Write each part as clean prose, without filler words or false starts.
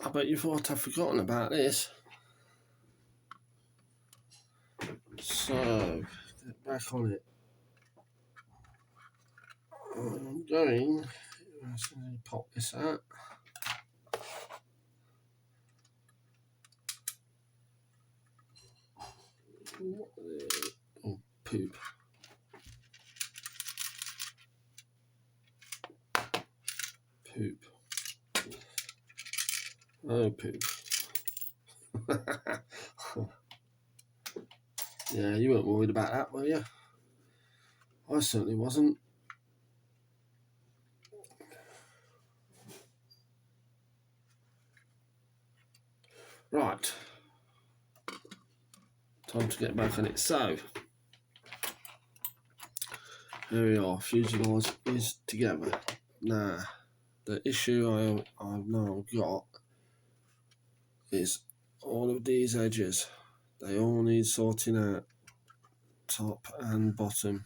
I bet you thought I'd forgotten about this. So, get back on it. I'm going to pop this out. Oh, poop. Poop. Oh, poop. Yeah, you weren't worried about that, were you? I certainly wasn't. Right. Time to get back on it. So, here we are. Fuselage is together. Now, the issue I've now got is all of these edges. They all need sorting out, top and bottom.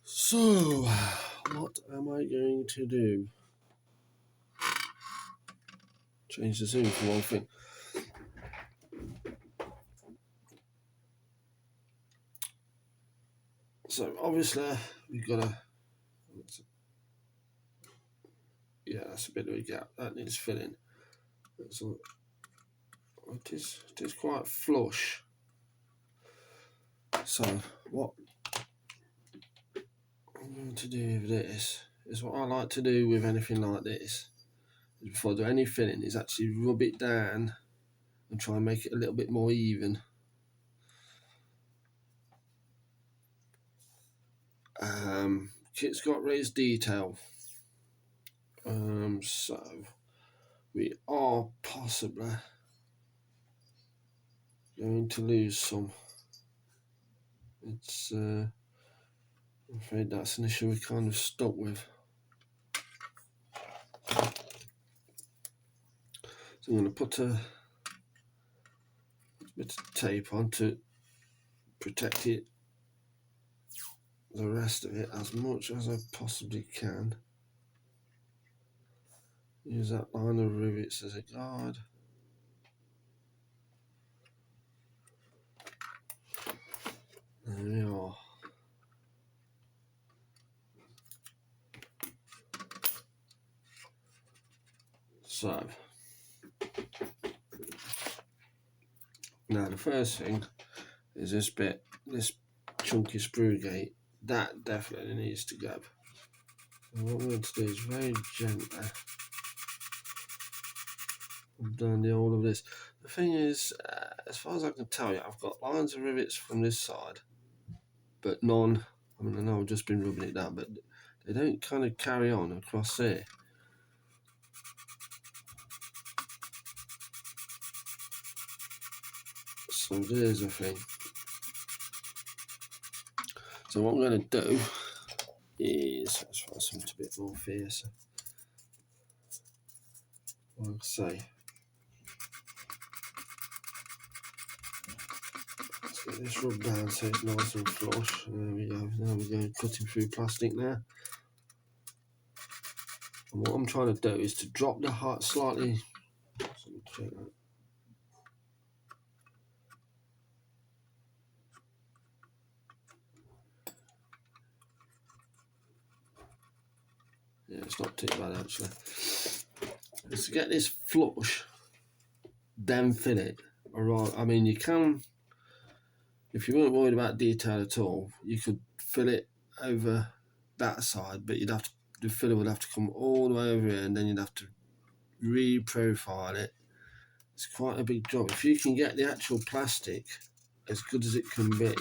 So, what am I going to do? Change the zoom for one thing. So, obviously, we've got to... Yeah, that's a bit of a gap. That needs filling. It is quite flush. So, what I'm going to do with this is what I like to do with anything like this. Before I do any filling, is actually rub it down and try and make it a little bit more even. Kit's got raised detail, so we are possibly going to lose some. It's I'm afraid that's an issue we're kind of stuck with. So I'm going to put a bit of tape on to protect it, the rest of it, as much as I possibly can. Use that line of rivets as a guide. There we are. So, now the first thing is this bit, this chunky sprue gate, that definitely needs to go. And what I'm going to do is very gently down the whole of this. The thing is, as far as I can tell you, I've got lines of rivets from this side, but none. I mean, I know I've just been rubbing it down, but they don't kind of carry on across there. So there's the thing. So what I'm going to do is, let's try something a bit more fierce. Like I say, let's get this rubbed down so it's nice and flush. There we go. Now we're going cutting through plastic now. And what I'm trying to do is to drop the height slightly. Check that. Yeah, it's not too bad actually. Just to get this flush, then fill it. Alright, I mean you can, if you weren't worried about detail at all, you could fill it over that side, but you'd have to, the filler would have to come all the way over here, and then you'd have to re-profile it. It's quite a big job. If you can get the actual plastic as good as it can be,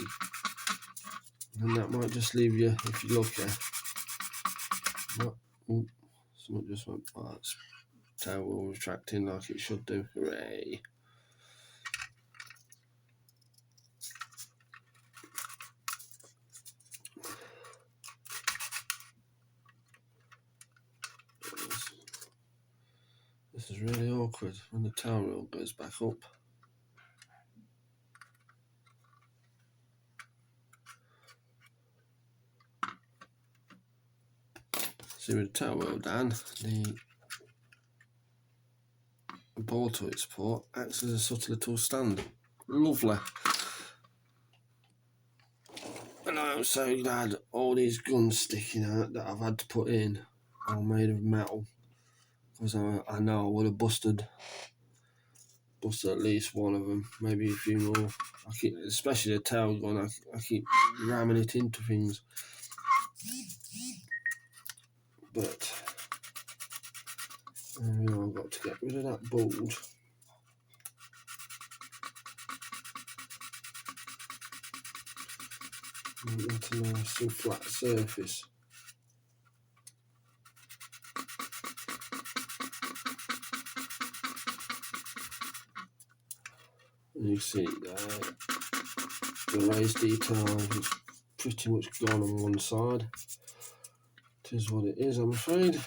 then that might just leave you, if you're lucky. Something just went, oh, that's tail wheel retracting like it should do. Hooray! This is really awkward when the tail wheel goes back up. See, with the tail wheel down, the ball to its support acts as a subtle little stand. Lovely. And I'm so glad all these guns sticking out that I've had to put in are made of metal, because I know I would have busted at least one of them, maybe a few more. Especially the tail gun, I keep ramming it into things. But I've got to get rid of that bulge. Make that a nice and flat surface. And you see there, the raised detail is pretty much gone on one side. It is what it is, I'm afraid.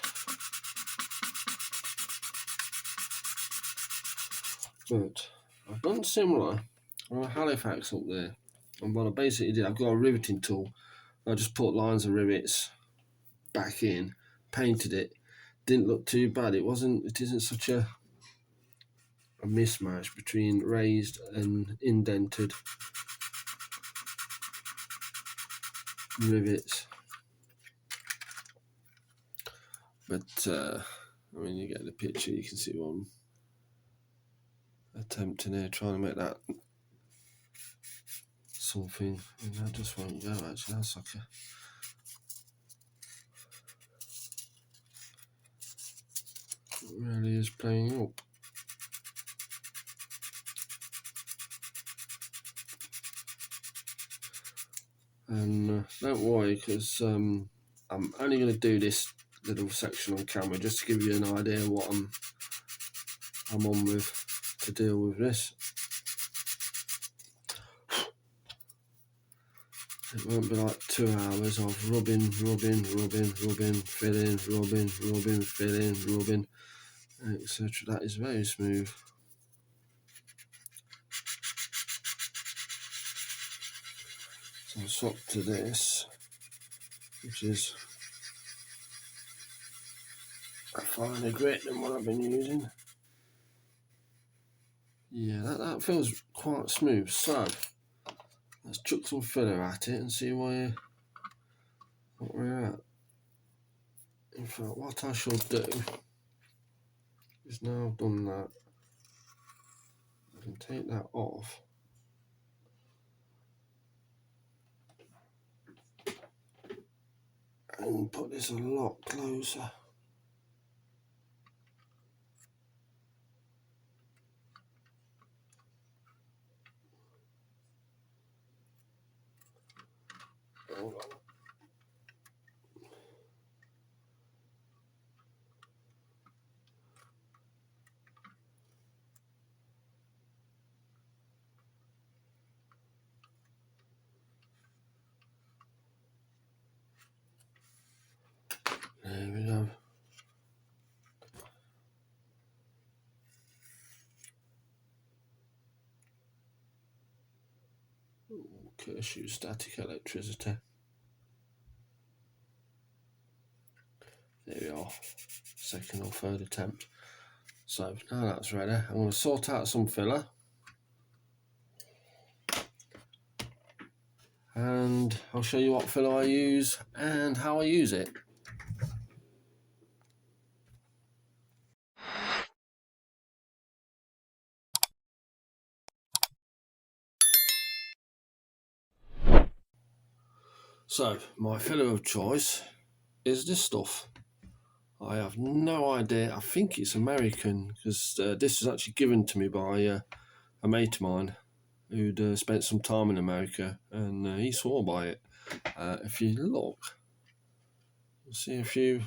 But I've done similar on a Halifax up there. And what I basically did, I've got a riveting tool. I just put lines of rivets back in, painted it. Didn't look too bad. It isn't such a mismatch between raised and indented rivets. But I mean, you get the picture. You can see what I'm attempting here, trying to make that something, and that just won't go. Actually, that's like it really is playing up. And don't worry, because I'm only going to do this little section on camera just to give you an idea of what I'm on with to deal with this. It won't be like 2 hours of rubbing, filling, rubbing, etc. That is very smooth. So I'll swap to this, which is a finer grit than what I've been using. Yeah, that feels quite smooth. So let's chuck some filler at it and see what we're at. In fact, what I shall do is, now I've done that, I can take that off. And put this a lot closer. Hold on. There we go. Curse static electricity. There we are. Second or third attempt. So now that's ready, I'm going to sort out some filler. And I'll show you what filler I use and how I use it. So my filler of choice is this stuff. I have no idea. I think it's American, because this was actually given to me by a mate of mine who'd spent some time in America, and he swore by it. If you look, you'll see a few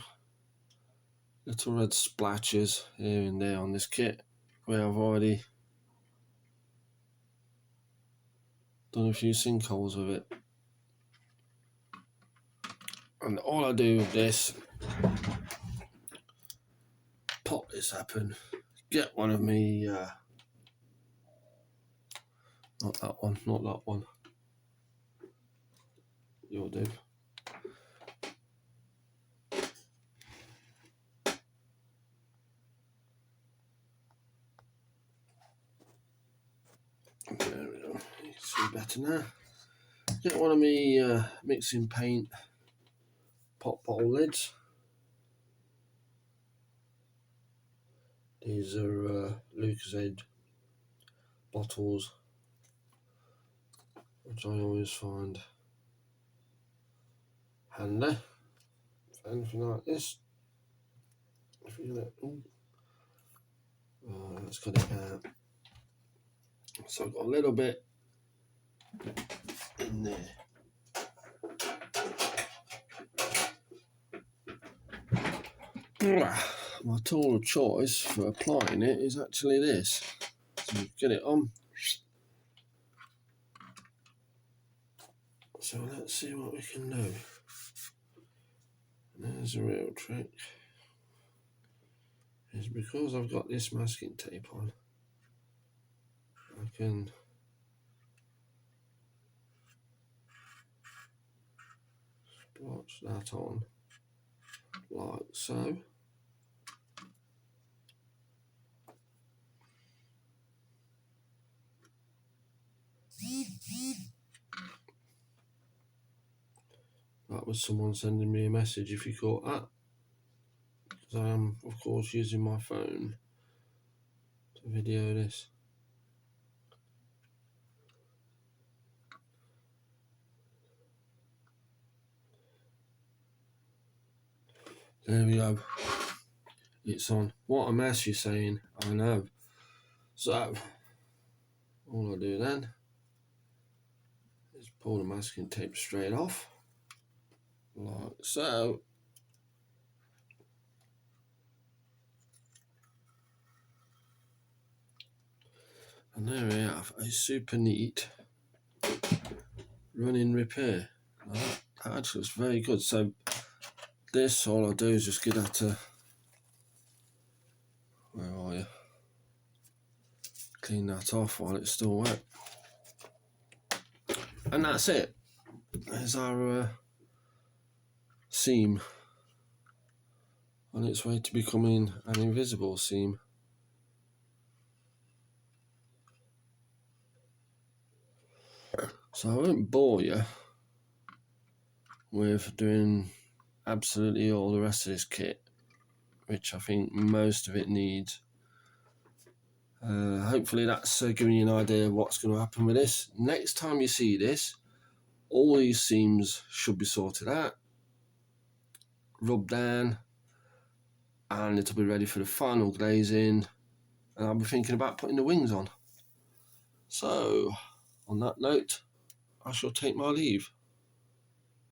little red splatches here and there on this kit where I've already done a few sinkholes with it. And all I do with this, pop this up and get one of me, not that one, you'll do. See better now. Get one of me mixing paint pop bottle lids. These are U.S.A.F bottles, which I always find handy for anything like this. If you let, let's cut it out. So I've got a little bit in there. My tool of choice for applying it is actually this. So get it on. So let's see what we can do. There's a real trick. Is because I've got this masking tape on, I can splotch that on like so. That was someone sending me a message, if you caught that. Because I am, of course, using my phone to video this. There we go. It's on. What a mess, you're saying. I know. So, all I do then is pull the masking tape straight off. Like so. And there we have a super neat running repair. That actually looks very good. So this, all I do is just get that to, where are you? Clean that off while it's still wet. And that's it. There's our seam on its way to becoming an invisible seam. So I won't bore you with doing absolutely all the rest of this kit, which I think most of it needs. Hopefully that's giving you an idea of what's going to happen with this. Next time you see this, all these seams should be sorted out, rubbed down, and it'll be ready for the final glazing, and I'll be thinking about putting the wings on. So, on that note, I shall take my leave.